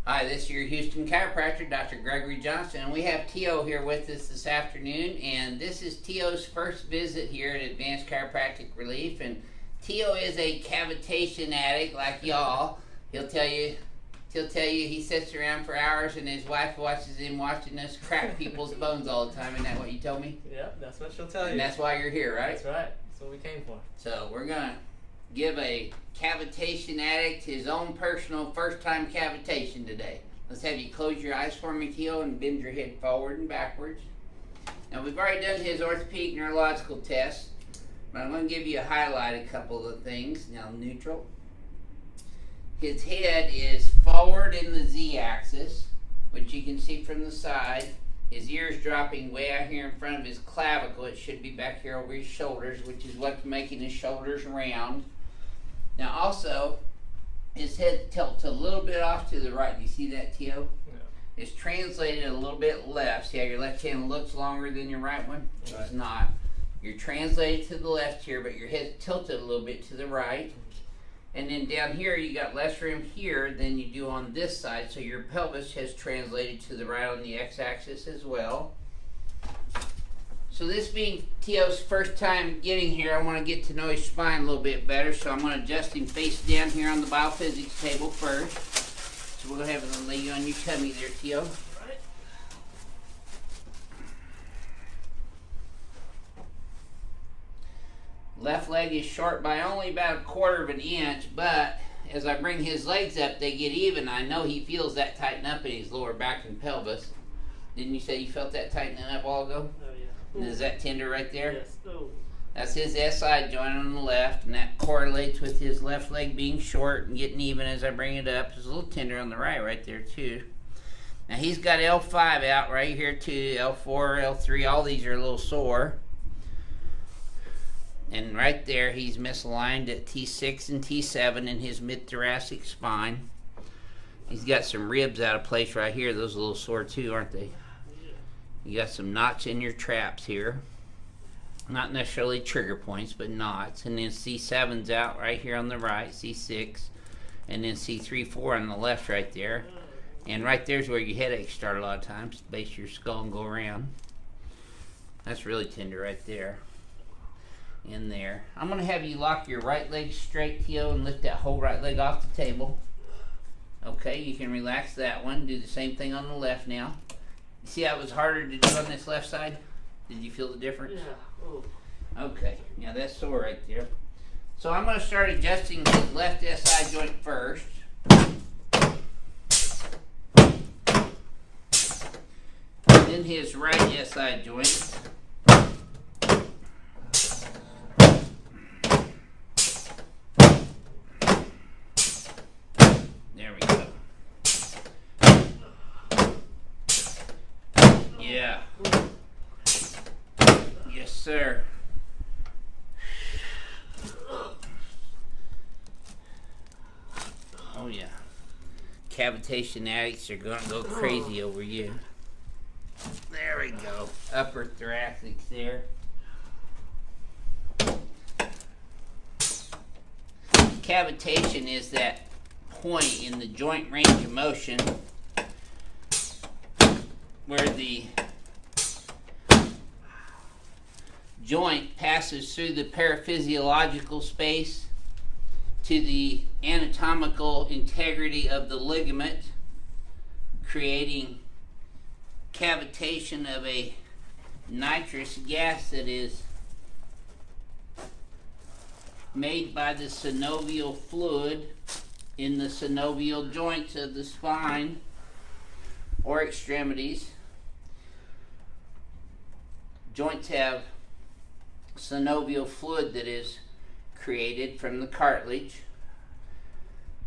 Hi, this is your Houston chiropractor, Dr. Gregory Johnson, and we have Tio here with us this afternoon, and this is Tio's first visit here at Advanced Chiropractic Relief, and Tio is a cavitation addict like y'all. He'll tell you he sits around for hours and his wife watches him watching us crack people's bones all the time. Isn't that what you told me? Yep, that's what she'll tell you. And that's why you're here, right? That's right. That's what we came for. So we're going to give a cavitation addict his own personal first-time cavitation today. Let's have you close your eyes for me, Tio, and bend your head forward and backwards. Now, we've already done his orthopedic neurological test, but I'm going to give you a highlight a couple of things. Now, neutral. His head is forward in the Z-axis, which you can see from the side. His ear's dropping way out here in front of his clavicle. It should be back here over his shoulders, which is what's making his shoulders round. Now also, his head tilts a little bit off to the right. Do you see that, Tio? Yeah. It's translated a little bit left. See how your left hand looks longer than your right one? Right. It's not. You're translated to the left here, but your head's tilted a little bit to the right. And then down here, you got less room here than you do on this side, so your pelvis has translated to the right on the x-axis as well. So this being Tio's first time getting here, I want to get to know his spine a little bit better, so I'm going to adjust him face down here on the biophysics table first. So we'll go ahead and lay you on your tummy there, Tio. Right. Left leg is short by only about 1/4 of an inch, but as I bring his legs up, they get even. I know he feels that tighten up in his lower back and pelvis. Didn't you say you felt that tightening up a while ago? Oh, yeah. And is that tender right there? Yes. Oh. That's his SI joint on the left, and that correlates with his left leg being short and getting even as I bring it up. It's a little tender on the right there too. Now he's got L5 out right here too, L4, L3, all these are a little sore. And right there he's misaligned at T6 and T7 in his mid-thoracic spine. He's got some ribs out of place right here. Those are a little sore too, aren't they? You got some knots in your traps here. Not necessarily trigger points, but knots. And then C7's out right here on the right, C6. And then C3, 4 on the left right there. And right there's where your headaches start a lot of times. Base of your skull and go around. That's really tender right there. In there. I'm going to have you lock your right leg straight, Tio, and lift that whole right leg off the table. Okay, you can relax that one. Do the same thing on the left now. See how it was harder to do on this left side? Did you feel the difference? Yeah. Oh. Okay, now that's sore right there. So I'm going to start adjusting his left SI joint first. Then his right SI joint. There we go. Yeah. Yes, sir. Oh, yeah. Cavitation addicts are going to go crazy over you. There we go. Upper thoracic there. Cavitation is that point in the joint range of motion where the joint passes through the paraphysiological space to the anatomical integrity of the ligament, creating cavitation of a nitrous gas that is made by the synovial fluid in the synovial joints of the spine or extremities. Joints have synovial fluid that is created from the cartilage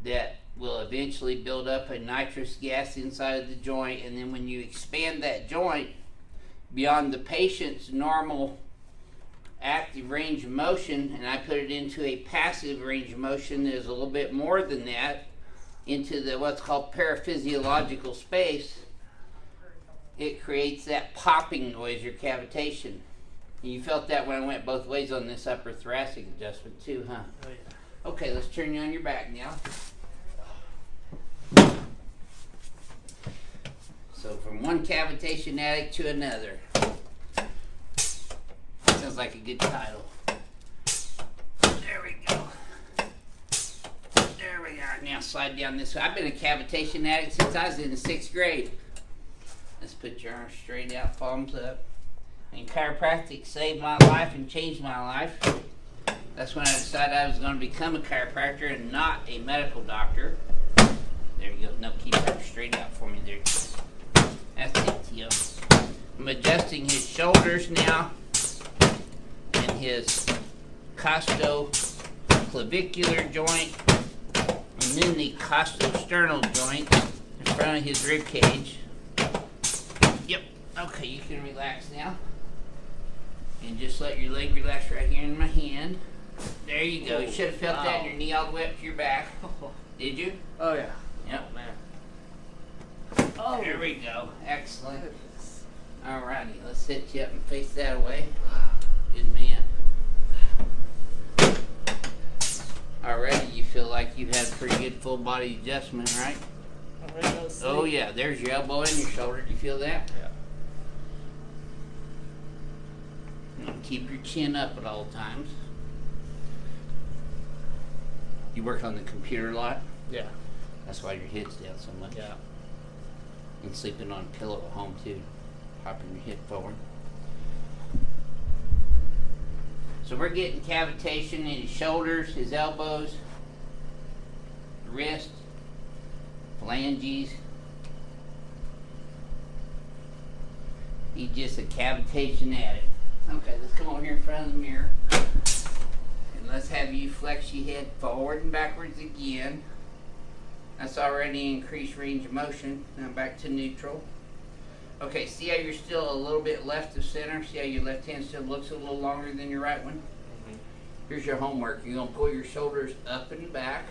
that will eventually build up a nitrous gas inside of the joint, and then when you expand that joint beyond the patient's normal active range of motion, and I put it into a passive range of motion that is a little bit more than that, into the what's called paraphysiological space, it creates that popping noise or cavitation. And you felt that when I went both ways on this upper thoracic adjustment too, huh? Oh, yeah. Okay, let's turn you on your back now. From one cavitation addict to another. Sounds like a good title. There we go. There we are. Now slide down this way. I've been a cavitation addict since I was in the 6th grade. Let's put your arms straight out, palms up. And chiropractic saved my life and changed my life. That's when I decided I was going to become a chiropractor and not a medical doctor. There you go. No, keep that straight out for me there. That's it, Tio. I'm adjusting his shoulders now and his costoclavicular joint and then the costosternal joint in front of his rib cage. Yep. Okay, you can relax now. And just let your leg relax right here in my hand. There you go. You should have felt that in your knee all the way up to your back. Did you? Oh yeah. Yep. Oh, man. Oh. There we go. Excellent. Alrighty, let's set you up and face that way. Good man. Already you feel like you've had a pretty good full body adjustment, right? Oh yeah, there's your elbow and your shoulder. Do you feel that? Yeah. And keep your chin up at all times. You work on the computer a lot? Yeah. That's why your head's down so much. Yeah. And sleeping on a pillow at home too. Popping your head forward. So we're getting cavitation in his shoulders, his elbows, wrist, phalanges. He's just a cavitation addict. Okay, let's come over here in front of the mirror. And let's have you flex your head forward and backwards again. That's already increased range of motion. Now back to neutral. Okay, see how you're still a little bit left of center? See how your left hand still looks a little longer than your right one? Mm-hmm. Here's your homework. You're going to pull your shoulders up and back.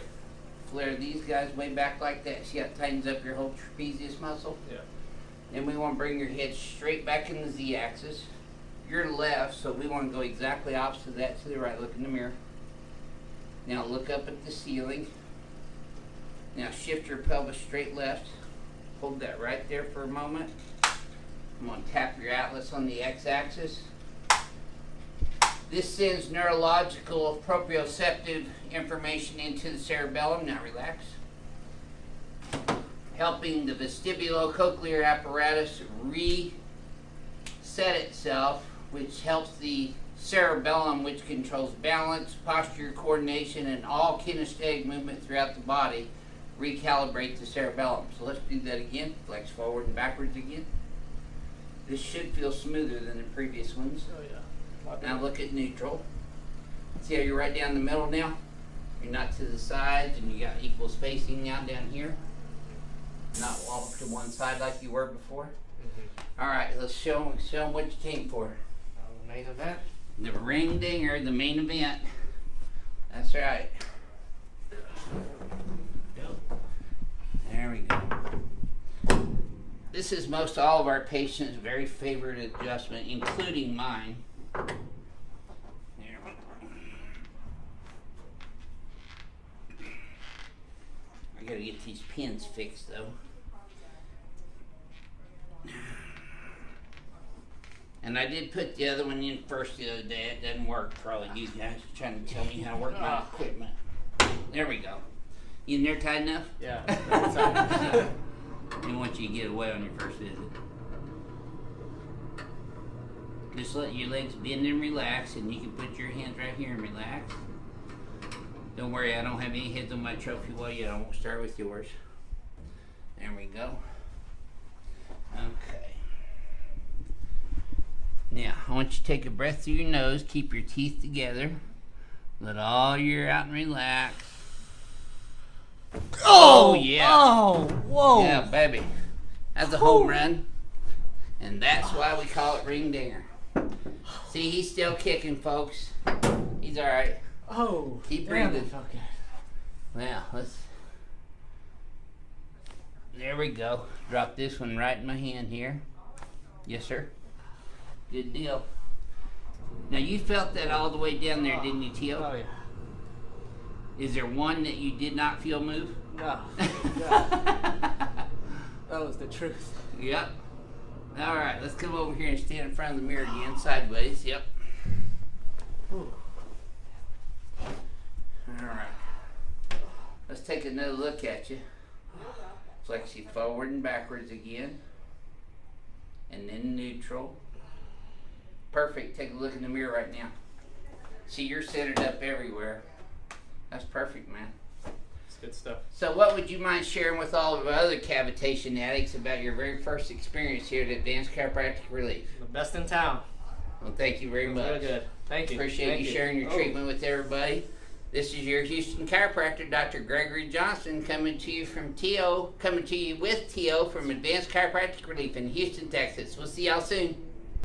Flare these guys way back like that. See how it tightens up your whole trapezius muscle? Yeah. Then we want to bring your head straight back in the Z-axis. You're left, so we want to go exactly opposite of that to the right. Look in the mirror. Now look up at the ceiling. Now shift your pelvis straight left. Hold that right there for a moment. I'm going to tap your atlas on the x-axis. This sends neurological proprioceptive information into the cerebellum. Now relax. Helping the vestibulocochlear apparatus reset itself, which helps the cerebellum, which controls balance, posture, coordination, and all kinesthetic movement throughout the body, recalibrate the cerebellum. So let's do that again. Flex forward and backwards again. This should feel smoother than the previous ones. Oh yeah. Now look at neutral. See how you're right down the middle now? You're not to the sides and you got equal spacing now down here. Not off to one side like you were before. Mm-hmm. Alright, let's show them what you came for. The main event. The ring dinger, the main event. That's right. There we go. This is most all of our patients' very favorite adjustment, including mine. There we go. I gotta get these pins fixed though. And I did put the other one in first the other day. It doesn't work. Probably you guys are trying to tell me how to work my equipment. There we go. You in there tight enough? Yeah. I didn't want you to get away on your first visit. Just let your legs bend and relax, and you can put your hands right here and relax. Don't worry, I don't have any heads on my trophy wall yet. I won't start with yours. There we go. Okay. Now, I want you to take a breath through your nose. Keep your teeth together. Let all your air out and relax. Oh, yeah. Oh, whoa. Yeah, baby. That's a home run. And that's why we call it ring dinger. See, he's still kicking, folks. He's all right. Oh, keep breathing. Now, let's... There we go. Drop this one right in my hand here. Yes, sir. Good deal. Now, you felt that all the way down there, didn't you, Tio? Oh, yeah. Is there one that you did not feel move? No. That was the truth. Yep. All right, let's come over here and stand in front of the mirror again, sideways. Yep. Whew. All right. Let's take another look at you. Flex you forward and backwards again. And then neutral. Perfect. Take a look in the mirror right now. See, you're centered up everywhere. That's perfect, man. It's good stuff. So what would you mind sharing with all of our other cavitation addicts about your very first experience here at Advanced Chiropractic Relief? The best in town. Well, thank you very much. Really good. Thank you. Appreciate Thank you sharing your treatment with everybody. This is your Houston chiropractor, Dr. Gregory Johnson, coming to you with T.O. from Advanced Chiropractic Relief in Houston, Texas. We'll see y'all soon.